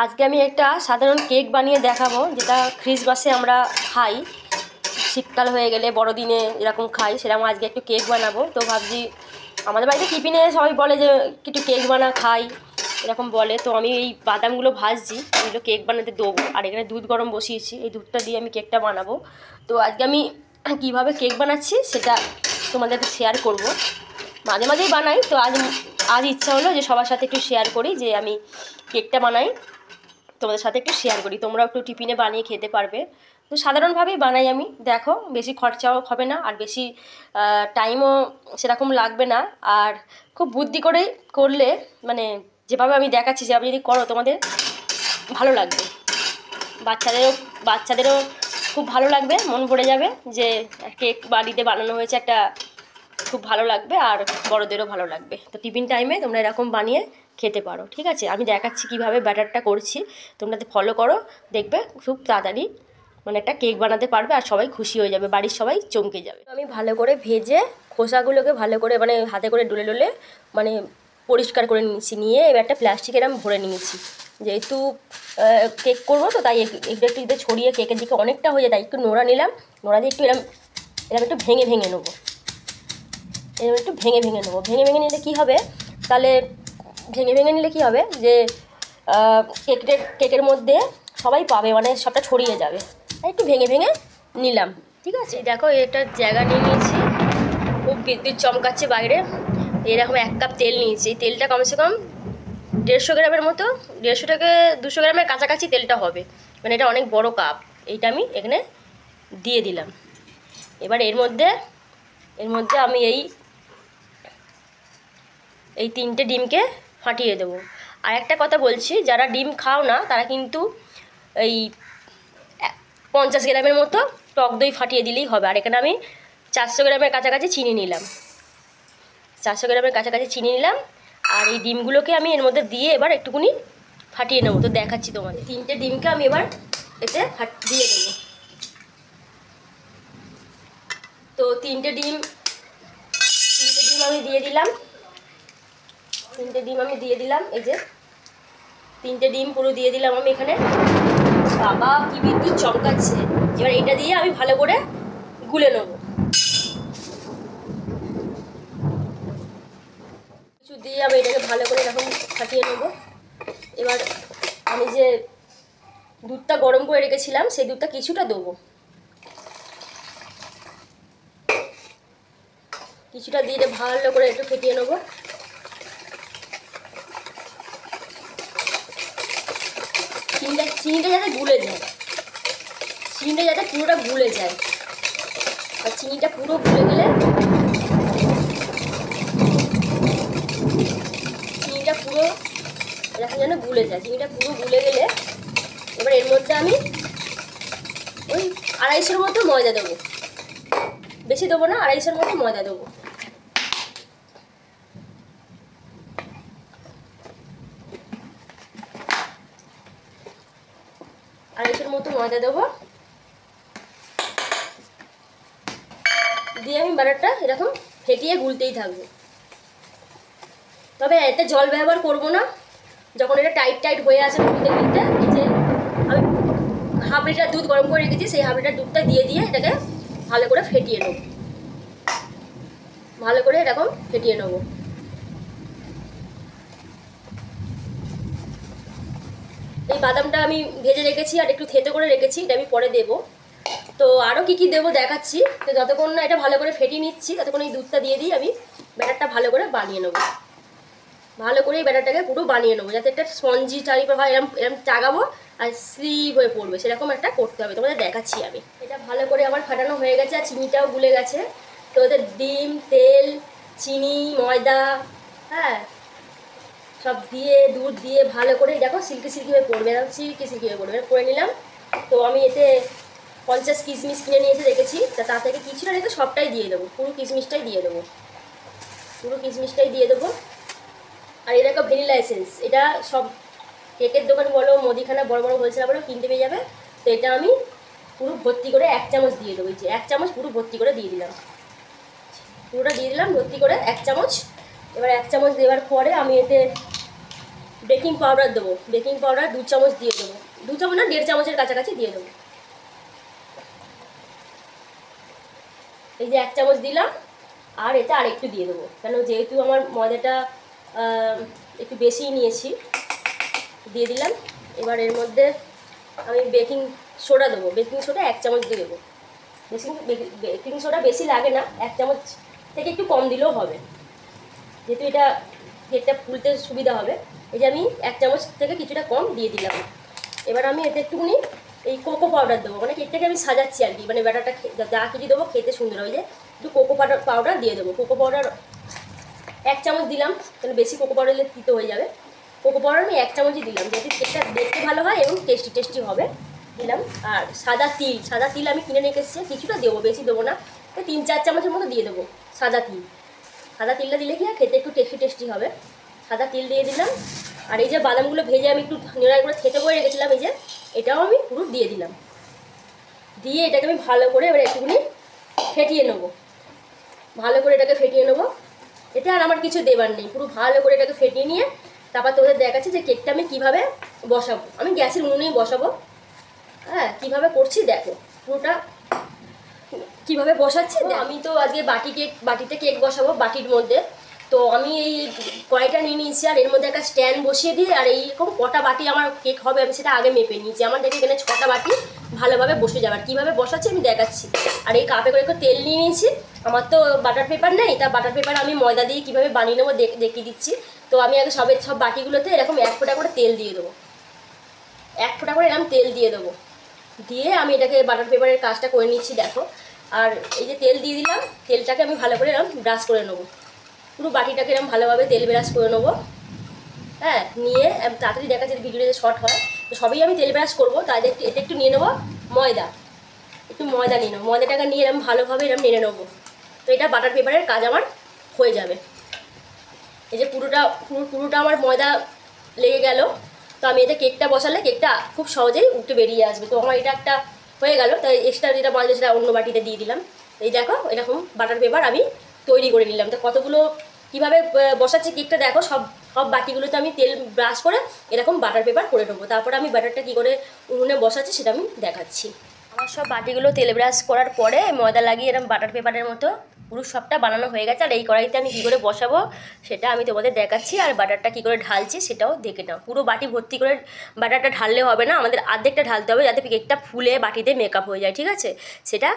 আজকে আমি একটা সাধারণ কেক বানিয়ে দেখাবো, যেটা ক্রিসমাসে আমরা খাই। শীতকাল হয়ে গেলে বড়দিনে এরকম খাই, সেরকম আজকে একটু কেক বানাবো। তো ভাবছি আমাদের বাড়িতে টিফিনে সবাই বলে যে একটু কেক বানা খাই, এরকম বলে। তো আমি এই বাদামগুলো ভাজছি, এগুলো কেক বানাতে দেবো। আর এখানে দুধ গরম বসিয়েছি, এই দুধটা দিয়ে আমি কেকটা বানাবো। তো আজকে আমি কীভাবে কেক বানাচ্ছি সেটা তোমাদের শেয়ার করব। মাঝে মাঝেই বানাই, তো আজ ইচ্ছা হলো যে সবার সাথে একটু শেয়ার করি, যে আমি কেকটা বানাই, তোমাদের সাথে একটু শেয়ার করি, তোমরাও একটু টিফিনে বানিয়ে খেতে পারবে। তো সাধারণভাবেই বানাই আমি, দেখো বেশি খরচাও হবে না, আর বেশি টাইমও সেরকম লাগবে না। আর খুব বুদ্ধি করে করলে, মানে যেভাবে আমি দেখাচ্ছি সেভাবে যদি করো তোমাদের ভালো লাগবে। বাচ্চাদেরও খুব ভালো লাগবে, মন ভরে যাবে যে কেক বাড়িতে বানানো হয়েছে একটা, খুব ভালো লাগবে। আর বড়দেরও ভালো লাগবে। তো টিফিন টাইমে তোমরা এরকম বানিয়ে খেতে পারো, ঠিক আছে? আমি দেখাচ্ছি কীভাবে ব্যাটারটা করছি, তোমরা ফলো করো, দেখবে খুব তাড়াতাড়ি মানে একটা কেক বানাতে পারবে, আর সবাই খুশি হয়ে যাবে, বাড়ির সবাই চমকে যাবে। আমি ভালো করে ভেজে খোসাগুলোকে ভালো করে মানে হাতে করে ডলে ডলে মানে পরিষ্কার করে নিয়েছি, নিয়ে এবার একটা প্লাস্টিকের আমি ভরে নিয়েছি। যেহেতু কেক করবো, তো তাই একটু যদি ছড়িয়ে কেকের দিকে অনেকটা হয়ে যায়, তাই একটু নোড়া নিলাম, নোড়া দিয়ে একটু এরম একটু ভেঙে ভেঙে নেবো। এবার একটু ভেঙে ভেঙে নেবো। ভেঙে ভেঙে নিলে কী হবে, তাহলে ভেঙে ভেঙে নিলে কী হবে যে কেকের মধ্যে সবাই পাবে, মানে সবটা ছড়িয়ে যাবে। একটু ভেঙে ভেঙে নিলাম, ঠিক আছে? দেখো এটা জায়গা নিয়ে নিয়েছি, খুব বিদ্যুৎ চমকাচ্ছে বাইরে। এরকম 1 কাপ তেল নিয়েছি, তেলটা কমসে কম 150 গ্রামের মতো, 150 থেকে 200 গ্রামের কাছাকাছি তেলটা হবে, মানে এটা অনেক বড় কাপ। এইটা আমি এখানে দিয়ে দিলাম। এবার এর মধ্যে আমি এই 3টে ডিমকে ফাটিয়ে দেবো। আর একটা কথা বলছি, যারা ডিম খাও না তারা কিন্তু এই 50 গ্রামের মতো টক দই ফাটিয়ে দিলেই হবে। আর এখানে আমি 400 গ্রামের কাছাকাছি চিনি নিলাম, 400 গ্রামের কাছাকাছি চিনি নিলাম। আর এই ডিমগুলোকে আমি এর মধ্যে দিয়ে এবার একটুকুনি ফাটিয়ে নেবো। তো দেখাচ্ছি তোমাদের, 3টে ডিমকে আমি এবার এতে দিয়ে দেবো। তো 3টে ডিম আমি দিয়ে দিলাম, 3টে ডিম আমি দিয়ে দিলাম। এই যে 3টে ডিম পুরো দিয়ে দিলাম আমি এখানে। বাবা কি বিদ্যুৎ চমকাচ্ছে! এবার এটা দিয়ে আমি ভালো করে গুলে নেবো, কিছু দিয়ে আমি এটাকে ভালো করে এরকম ফাটিয়ে নেবো। এবার আমি যে দুধটা গরম করে রেখেছিলাম সেই দুধটা কিছুটা দেবো, কিছুটা দিয়ে ভালো করে একটু ফেটিয়ে নেবো। চিনিটা যাতে গুলে যায়, চিনিটা যাতে পুরোটা গুলে যায়। আর চিনিটা পুরো গুলে গেলে, চিনিটা পুরো এরকম যেন গুলে যায়, চিনিটা পুরো গুলে গেলে এবার এর মধ্যে আমি ওই 250 মতো ময়দা দেবো, বেশি দেবো না, 250 মতো ময়দা দেবো। মতো ময়দা দেবো, দিয়ে আমি ব্যাটারটা এরকম ফেটিয়ে গুলতেই থাকবো। তবে এতে জল ব্যবহার করবো না। যখন এটা টাইট হয়ে আসে গুলতে গুলতে, এই যে আমি 1/2 লিটার দুধ গরম করে রেখেছি, সেই 1/2 লিটার দুধটা দিয়ে এটাকে ভালো করে ফেটিয়ে নেবো, ভালো করে এরকম ফেটিয়ে নেবো। এই বাদামটা আমি ভেজে রেখেছি আর একটু থেতো করে রেখেছি, এটা আমি পরে দেবো। তো আরও কী দেবো দেখাচ্ছি। তো যতক্ষণ না এটা ভালো করে ফেটিয়ে নিচ্ছি, ততক্ষণ এই দুধটা দিয়ে দিই আমি ব্যাটারটা ভালো করে বানিয়ে নেবো। ভালো করে এই ব্যাটারটাকে পুরো বানিয়ে নেবো, যাতে একটা স্পঞ্জি টাইপের হয়, এরম চাগাবো আর স্লিপ হয়ে পড়বে, সেরকম একটা করতে হবে। তোমাদের দেখাচ্ছি আমি। এটা ভালো করে আমার ফাটানো হয়ে গেছে, আর চিনিটাও গুলে গেছে। তো ওদের ডিম, তেল, চিনি, ময়দা, হ্যাঁ সব দিয়ে দুধ দিয়ে ভালো করে দেখো সিল্কি হয়ে পড়বে, সিল্কি হয়ে পড়বে, করে নিলাম। তো আমি এতে 50 কিশমিশ কিনে নিয়ে এসে রেখেছি, তা থেকে কিছুটা রেখে সবটাই দিয়ে দেবো, পুরো কিশমিশটাই দিয়ে দেবো, পুরো কিশমিশটাই দিয়ে দেবো। আর এটা একটা ভ্যানিলা এসেন্স, এটা সব কেকের দোকান বলো, মুদিখানা বড় বড় হোলসেল বলো, কিনতে পেয়ে যাবে। তো এটা আমি পুরো ভর্তি করে 1 চামচ দিয়ে দেবো, এই যে 1 চামচ পুরো ভর্তি করে দিয়ে দিলাম, পুরোটা দিয়ে দিলাম ভর্তি করে 1 চামচ। এবার 1 চামচ দেওয়ার পরে আমি এতে বেকিং পাউডার দেবো, বেকিং পাউডার 2 চামচ দিয়ে দেবো, 2 চামচ না 1.5 চামচের কাছাকাছি দিয়ে দেবো। এই যে 1 চামচ দিলাম, আর এটা আরেকটু দিয়ে দেবো, কেন যেহেতু আমার ময়দাটা একটু বেশিই নিয়েছি, দিয়ে দিলাম। এবার এর মধ্যে আমি বেকিং সোডা দেবো, বেকিং সোডা 1 চামচ দিয়ে দেবো। বেকিং সোডা বেশি লাগে না, 1 চামচ থেকে একটু কম দিলেও হবে, যেহেতু এটা কেকটা ফুলতে সুবিধা হবে। এই যে আমি 1 চামচ থেকে কিছুটা কম দিয়ে দিলাম। এবার আমি এতে একটুখানি এই কোকো পাউডার দেবো, মানে কেকটাকে আমি সাজাচ্ছি আর কি, মানে ব্যাটারটা যা কিছু দেবো খেতে সুন্দর হয়। যে একটু কোকো পাউডার দিয়ে দেবো। কোকো পাউডার 1 চামচ দিলাম, তাহলে বেশি কোকো পাউডার দিলে তিতো হয়ে যাবে। কোকো পাউডার আমি 1 চামচই দিলাম, যাতে কেকটা দেখতে ভালো হয় এবং টেস্টি হবে। দিলাম। আর সাদা তিল আমি কিনে নিয়ে এসেছি, কিছুটা দেবো, বেশি দেবো না, 3-4 চামচের মতো দিয়ে দেবো সাদা তিল। সাদা তিলটা দিলে কি আর খেতে একটু টেস্টি হবে। সাদা তিল দিয়ে দিলাম। আর এই যে বাদামগুলো ভেজে আমি একটু নিড়াই করে থেতে করে রেখেছিলাম, এই যে এটাও আমি পুরো দিয়ে দিলাম। দিয়ে এটাকে আমি ভালো করে এবার একটুখানি ফেটিয়ে নেবো, ভালো করে এটাকে ফেটিয়ে নেবো। এতে আর আমার কিছু দেবার নেই, পুরো ভালো করে এটাকে ফেটিয়ে নিয়ে তারপর তোমাদের দেখাচ্ছি যে কেকটা আমি কীভাবে বসাবো। আমি গ্যাসের উনুনেই বসাবো। হ্যাঁ, কীভাবে করছি দেখো পুরোটা কীভাবে বসাচ্ছি। আমি তো আজকে বাটিতে কেক বসাবো, বাটির মধ্যে। তো আমি এই কড়াইটা নিয়ে নিয়েছি, আর এর মধ্যে একটা স্ট্যান্ড বসিয়ে দিয়ে, আর এইরকম কটা বাটি আমার কেক হবে আমি সেটা আগে মেপে নিয়েছি। আমার দেখে এখানে 6টা বাটি ভালোভাবে বসে যাবে। আর কীভাবে বসাচ্ছি আমি দেখাচ্ছি। আর এই কাপে করে একটু তেল নিয়ে নিয়েছি। আমার তো বাটার পেপার নেই, তা বাটার পেপার আমি ময়দা দিয়ে কীভাবে বানিয়ে নেবো দেখিয়ে দিচ্ছি। তো আমি আগে সব বাটিগুলোতে এরকম 1 ফোঁটা করে তেল দিয়ে দেবো, 1 ফোঁটা করে এরকম তেল দিয়ে দেবো। দিয়ে আমি এটাকে বাটার পেপারের কাজটা করে নিচ্ছি দেখো। আর এই যে তেল দিয়ে দিলাম, তেলটাকে আমি ভালো করে এরকম ব্রাশ করে নেবো, পুরো বাটিটাকে এরকম ভালোভাবে তেল ব্রাশ করে নেবো। হ্যাঁ, নিয়ে তাড়াতাড়ি দেখা যায় ভিডিওটা যে শর্ট হয়। তো সবই আমি তেল ব্রাশ করবো, তাই এতে একটু নিয়ে নেবো ময়দা, একটু ময়দা নিয়ে নেবো। ময়দাটাকে নিয়ে এরকম ভালোভাবে এরকম নেড়ে নেবো। তো এটা বাটার পেপারের কাজ আমার হয়ে যাবে। এই যে পুরোটা আমার ময়দা লেগে গেল। তো আমি এতে কেকটা বসালে কেকটা খুব সহজেই উঠে বেরিয়ে আসবে। তো আমার এটা একটা হয়ে গেল, তাই এক্সট্রা যেটা বাজবে সেটা অন্য বাটিতে দিয়ে দিলাম। এই দেখো এরকম বাটার পেপার আমি তৈরি করে নিলাম। তো কতগুলো কীভাবে বসাচ্ছি কেকটা দেখো। সব বাটিগুলোতে আমি তেল ব্রাশ করে এরকম বাটার পেপার করে নেবো। তারপরে আমি বাটারটা কী করে উনুনে বসাচ্ছি সেটা আমি দেখাচ্ছি। আমার সব বাটিগুলো তেল ব্রাশ করার পরে ময়দা লাগিয়ে এরকম বাটার পেপারের মতো পুরো সবটা বানানো হয়ে গেছে। আর এই কড়াইতে আমি কী করে বসাবো সেটা আমি তোমাদের দেখাচ্ছি। আর বাটারটা কী করে ঢালছি সেটাও দেখে নাও। পুরো বাটি ভর্তি করে বাটারটা ঢাললে হবে না, আমাদের অর্ধেকটা ঢালতে হবে, যাতে কেকটা ফুলে বাটিতে মেকআপ হয়ে যায়, ঠিক আছে? সেটা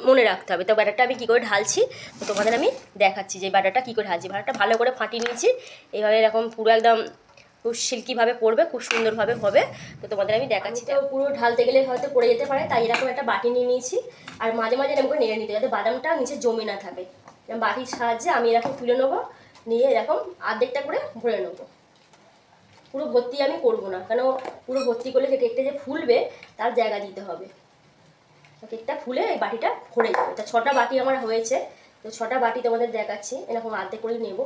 মনে রাখতে হবে। তো বাটারটা আমি কী করে ঢালছি তো তোমাদের আমি দেখাচ্ছি যে বাটারটা কী করে ঢালছি। বাটারটা ভালো করে ফাটিয়ে নিয়েছি, এইভাবে এরকম পুরো একদম খুব সিল্কিভাবে পড়বে, খুব সুন্দরভাবে হবে। তো তোমাদের আমি দেখাচ্ছি। তো পুরো ঢালতে গেলে হয়তো পড়ে যেতে পারে, তাই এরকম একটা বাটি নিয়ে নিয়েছি। আর মাঝে মাঝে এরকম করে নেড়ে নিতে, যাতে বাদামটা নিচে জমে না থাকে। বাটির সাহায্যে আমি এরকম তুলে নেবো, নিয়ে এরকম অর্ধেকটা করে ভরে নেবো। পুরো ভর্তি আমি করবো না, কেন পুরো ভর্তি করলে কেকটা যে ফুলবে তার জায়গা দিতে হবে। কেকটা ফুলে এই বাটিটা ভরে যাবে। তা 6টা বাটি আমার হয়েছে। তো 6টা বাটি তোমাদের দেখাচ্ছি। এরকম অর্ধেক করে নেবো,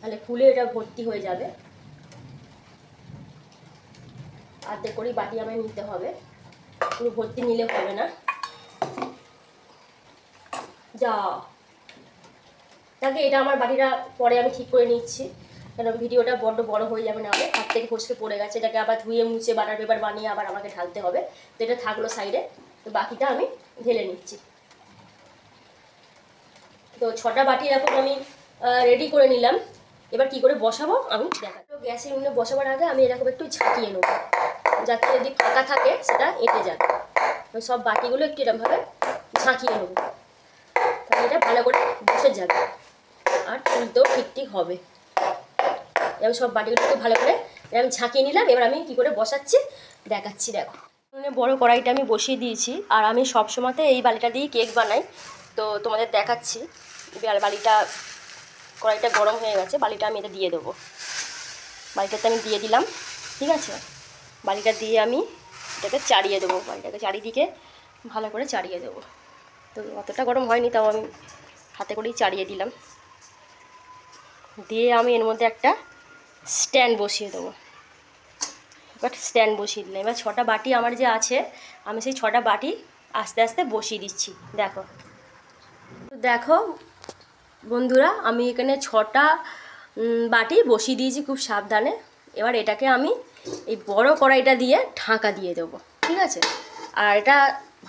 তাহলে ফুলে এটা ভর্তি হয়ে যাবে। অর্ধেক করেই বাটি আমায় নিতে হবে, পুরো ভর্তি নিলে হবে না। তাকে এটা আমার বাটিটা পরে আমি ঠিক করে নিচ্ছি, কেন ভিডিওটা বড্ড বড় হয়ে যাবে, না হলে হাত থেকে ফসকে পড়ে গেছে। এটাকে আবার ধুয়ে মুছে বাটার পেপার বানিয়ে আবার আমাকে ঢালতে হবে। তো এটা থাকলো সাইডে। তো বাকিটা আমি ঢেলে নিচ্ছি। তো 6টা বাটি এরকম আমি রেডি করে নিলাম। এবার কি করে বসাবো আমি দেখাবো। তো গ্যাসের উনুনে বসাবার আগে আমি এরকম একটু ঝাঁকিয়ে নেবো, যাতে যদি ফাঁকা থাকে সেটা এঁটে যাবে। তো সব বাটিগুলো একটু এরকমভাবে ঝাঁকিয়ে নেবো, তাহলে এটা ভালো করে বসে যাবে আর তুলতেও ঠিক হবে। এবার সব বাটিগুলো একটু ভালো করে আমি ঝাঁকিয়ে নিলাম। এবার আমি কী করে বসাচ্ছি দেখাচ্ছি দেখো। বড় কড়াইটা আমি বসিয়ে দিয়েছি, আর আমি সব সময়তে এই বালিটা দিয়েই কেক বানাই। তো তোমাদের দেখাচ্ছি। কড়াইটা গরম হয়ে গেছে, বালিটা আমি এটা দিয়ে দেবো। বালিটাতে আমি দিয়ে দিলাম, ঠিক আছে? বালিটা দিয়ে আমি এটাকে চাড়িয়ে দেবো, বালিটাকে চারিদিকে ভালো করে চাড়িয়ে দেবো। তো অতটা গরম হয়নি, তাও আমি হাতে করেই চাড়িয়ে দিলাম। দিয়ে আমি এর মধ্যে একটা স্ট্যান্ড বসিয়ে দেবো। এবার স্ট্যান্ড বসিয়ে দিলাম। এবার 6টা বাটি আমার যে আছে, আমি সেই 6টা বাটি আস্তে আস্তে বসিয়ে দিচ্ছি দেখো। দেখো বন্ধুরা, আমি এখানে 6টা বাটি বসিয়ে দিয়েছি খুব সাবধানে। এবার এটাকে আমি এই বড় কড়াইটা দিয়ে ঢাকা দিয়ে দেবো, ঠিক আছে। আর এটা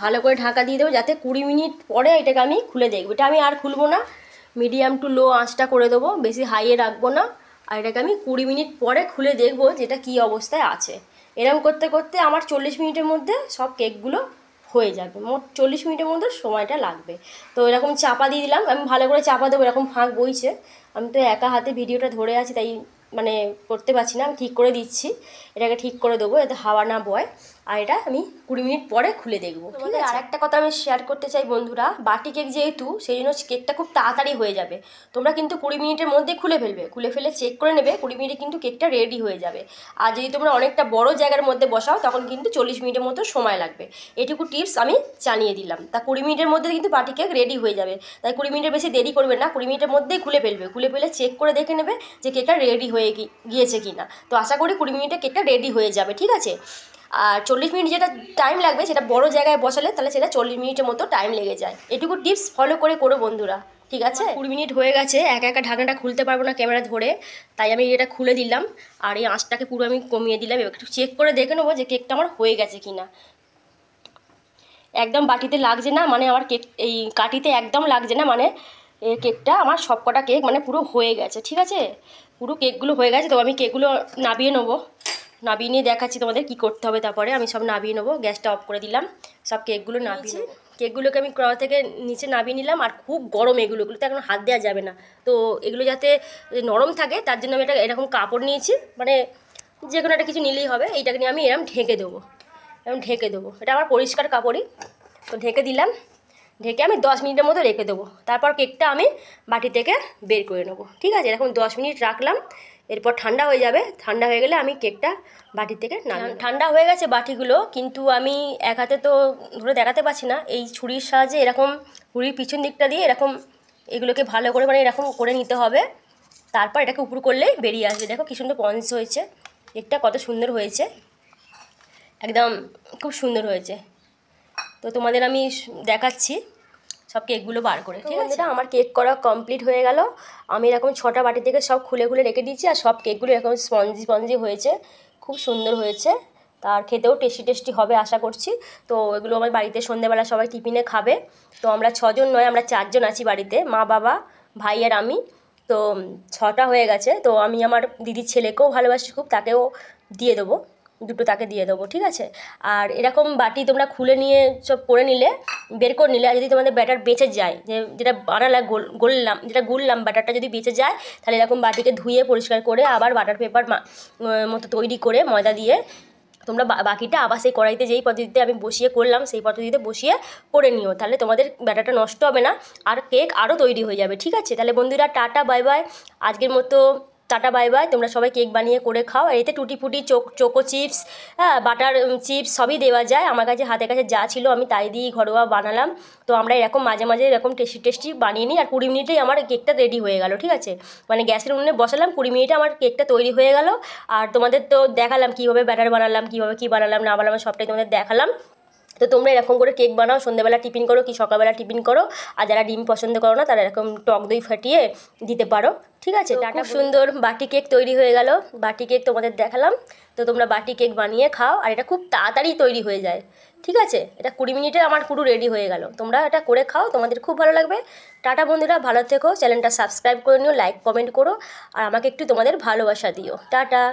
ভালো করে ঢাকা দিয়ে দেবো, যাতে 20 মিনিট পরে এটাকে আমি খুলে দেখবো। এটা আমি আর খুলবো না, মিডিয়াম টু লো আঁচটা করে দেবো, বেশি হাইয়ে রাখবো না। আর এটাকে আমি 20 মিনিট পরে খুলে দেখবো যেটা কী অবস্থায় আছে। এরকম করতে করতে আমার 40 মিনিটের মধ্যে সব কেকগুলো হয়ে যাবে। মোট 40 মিনিটের মধ্যে সময়টা লাগবে। তো এরকম চাপা দিয়ে দিলাম, আমি ভালো করে চাপা দেবো, এরকম ফাঁক বইছে। আমি তো একা হাতে ভিডিওটা ধরে আছি, তাই মানে করতে পারছি না। আমি ঠিক করে দিচ্ছি, এটাকে ঠিক করে দেবো যাতে হাওয়া না বয়। আর এটা আমি 20 মিনিট পরে খুলে দেখবো। তোমাদের আর একটা কথা আমি শেয়ার করতে চাই বন্ধুরা, বাটি কেক যেহেতু, সেই জন্য কেকটা খুব তাড়াতাড়ি হয়ে যাবে। তোমরা কিন্তু 20 মিনিটের মধ্যে খুলে ফেলবে, খুলে ফেলে চেক করে নেবে, 20 মিনিটে কিন্তু কেকটা রেডি হয়ে যাবে। আর যদি তোমরা অনেকটা বড় জায়গার মধ্যে বসাও, তখন কিন্তু 40 মিনিটের মতো সময় লাগবে। এটুকু টিপস আমি জানিয়ে দিলাম। তা 20 মিনিটের মধ্যে কিন্তু বাটি কেক রেডি হয়ে যাবে। তাই 20 মিনিটের বেশি দেরি করবে না, 20 মিনিটের মধ্যেই খুলে ফেলবে। খুলে ফেলে চেক করে দেখে নেবে যে কেকটা রেডি হয়ে গিয়েছে কি না। তো আশা করি 20 মিনিটে কেকটা রেডি হয়ে যাবে, ঠিক আছে। আর 40 মিনিট যেটা টাইম লাগবে, সেটা বড় জায়গায় বসালে তাহলে সেটা 40 মিনিটের মতো টাইম লেগে যায়। এটুকু টিপস ফলো করে করো বন্ধুরা, ঠিক আছে। 20 মিনিট হয়ে গেছে, একা একা ঢাকনাটা খুলতে পারবো না ক্যামেরা ধরে, তাই আমি এটা খুলে দিলাম। আর এই আঁচটাকে পুরো আমি কমিয়ে দিলাম। এবার একটু চেক করে দেখে নেবো যে কেকটা আমার হয়ে গেছে কি না। একদম বাটিতে লাগছে না, মানে আমার কেক এই কাঠিতে একদম লাগছে না, মানে এই কেকটা আমার সবকটা কেক মানে পুরো হয়ে গেছে, ঠিক আছে। পুরো কেকগুলো হয়ে গেছে। তো আমি কেকগুলো নাবিয়ে নেবো, নাবিয়ে নিয়ে দেখাচ্ছি তোমাদের কী করতে হবে। তারপরে আমি সব নাবিয়ে নেবো, গ্যাসটা অফ করে দিলাম, সব কেকগুলো নাবিয়ে নেবো। কেকগুলোকে আমি কড়া থেকে নিচে নাবিয়ে নিলাম। আর খুব গরম এগুলোতে এখন হাত দেওয়া যাবে না। তো এগুলো যাতে নরম থাকে, তার জন্য আমি এটা এরকম কাপড় নিয়েছি, মানে যে কোনো একটা কিছু নিলেই হবে। এইটাকে নিয়ে আমি এরকম ঢেকে দেবো, এরকম ঢেকে দেবো। এটা আমার পরিষ্কার কাপড়ই। তো ঢেকে দিলাম, ঢেকে আমি 10 মিনিটের মতো রেখে দেবো। তারপর কেকটা আমি বাটি থেকে বের করে নেবো, ঠিক আছে। এরকম 10 মিনিট রাখলাম, এরপর ঠান্ডা হয়ে যাবে। ঠান্ডা হয়ে গেলে আমি কেকটা বাটি থেকে ঠান্ডা হয়ে গেছে বাটিগুলো, কিন্তু আমি এক হাতে তো ধরে দেখাতে পারছি না। এই ছুরির সাহায্যে এরকম ছুরির পিছন দিকটা দিয়ে এরকম এগুলোকে ভালো করে মানে এরকম করে নিতে হবে। তারপর এটাকে উপর করলেই বেরিয়ে আসবে। দেখো কি সুন্দর পঞ্চ হয়েছে, কেকটা কত সুন্দর হয়েছে, একদম খুব সুন্দর হয়েছে। তো তোমাদের আমি দেখাচ্ছি সব কেকগুলো বার করে, ঠিক আছে। আমার কেক করা কমপ্লিট হয়ে গেল। আমি এরকম 6টা বাটি থেকে সব খুলে খুলে রেখে দিয়েছি। আর সব কেকগুলো এরকম স্পঞ্জি স্পঞ্জি হয়েছে, খুব সুন্দর হয়েছে। তার খেতেও টেস্টি টেস্টি হবে আশা করছি। তো এগুলো আমার বাড়িতে সন্ধ্যেবেলা সবাই টিফিনে খাবে। তো আমরা 6 জন নয়, আমরা 4 জন আছি বাড়িতে, মা বাবা ভাই আর আমি। তো 6টা হয়ে গেছে। তো আমি আমার দিদির ছেলেকেও ভালোবাসি খুব, তাকেও দিয়ে দেবো, দুটো তাকে দিয়ে দেবো, ঠিক আছে। আর এরকম বাটি তোমরা খুলে নিয়ে সব করে নিলে, বের করে নিলে, আর যদি তোমাদের ব্যাটার বেঁচে যায়, যেটা বানালা গললাম, যেটা গুললাম ব্যাটারটা যদি বেঁচে যায়, তাহলে এরকম বাটিকে ধুয়ে পরিষ্কার করে আবার বাটার পেপার মতো তৈরি করে ময়দা দিয়ে তোমরা বাকিটা আবার সেই কড়াইতে যেই পদ্ধতিতে আমি বসিয়ে করলাম সেই পদ্ধতিতে বসিয়ে করে নিও। তাহলে তোমাদের ব্যাটারটা নষ্ট হবে না, আর কেক আরও তৈরি হয়ে যাবে, ঠিক আছে। তাহলে বন্ধুরা টাটা বাই বাই, আজকের মতো টাটা বাই বাই। তোমরা সবাই কেক বানিয়ে করে খাও। আর এতে টুটি ফুটি চোকো চিপস, হ্যাঁ বাটার চিপস সবই দেওয়া যায়। আমার কাছে হাতের কাছে যা ছিল আমি তাই দিয়েই ঘরোয়া বানালাম। তো আমরা এরকম মাঝে মাঝে এরকম টেস্টি টেস্টি বানিয়ে নিই। আর 20 মিনিটেই আমার কেকটা রেডি হয়ে গেল, ঠিক আছে। মানে গ্যাসের উনুনে বসালাম, 20 মিনিটে আমার কেকটা তৈরি হয়ে গেল। আর তোমাদের তো দেখালাম কীভাবে ব্যাটার বানালাম, কীভাবে কী বানালাম না বানালাম, সবটাই তোমাদের দেখালাম। তো তোমরা এরকম করে কেক বানাও, সন্ধ্যেবেলা টিফিন করো কি সকালবেলা টিফিন করো। আর যারা ডিম পছন্দ করো না, তারা এরকম টক দই ফাটিয়ে দিতে পারো, ঠিক আছে। খুব সুন্দর বাটি কেক তৈরি হয়ে গেল। বাটি কেক তোমাদের দেখালাম। তো তোমরা বাটি কেক বানিয়ে খাও। আর এটা খুব তাড়াতাড়ি তৈরি হয়ে যায়, ঠিক আছে। এটা 20 মিনিটে আমার পুরো রেডি হয়ে গেল। তোমরা এটা করে খাও, তোমাদের খুব ভালো লাগবে। টাটা বন্ধুরা, ভালো থেকো, চ্যানেলটা সাবস্ক্রাইব করে নিও, লাইক কমেন্ট করো, আর আমাকে একটু তোমাদের ভালোবাসা দিও। টাটা।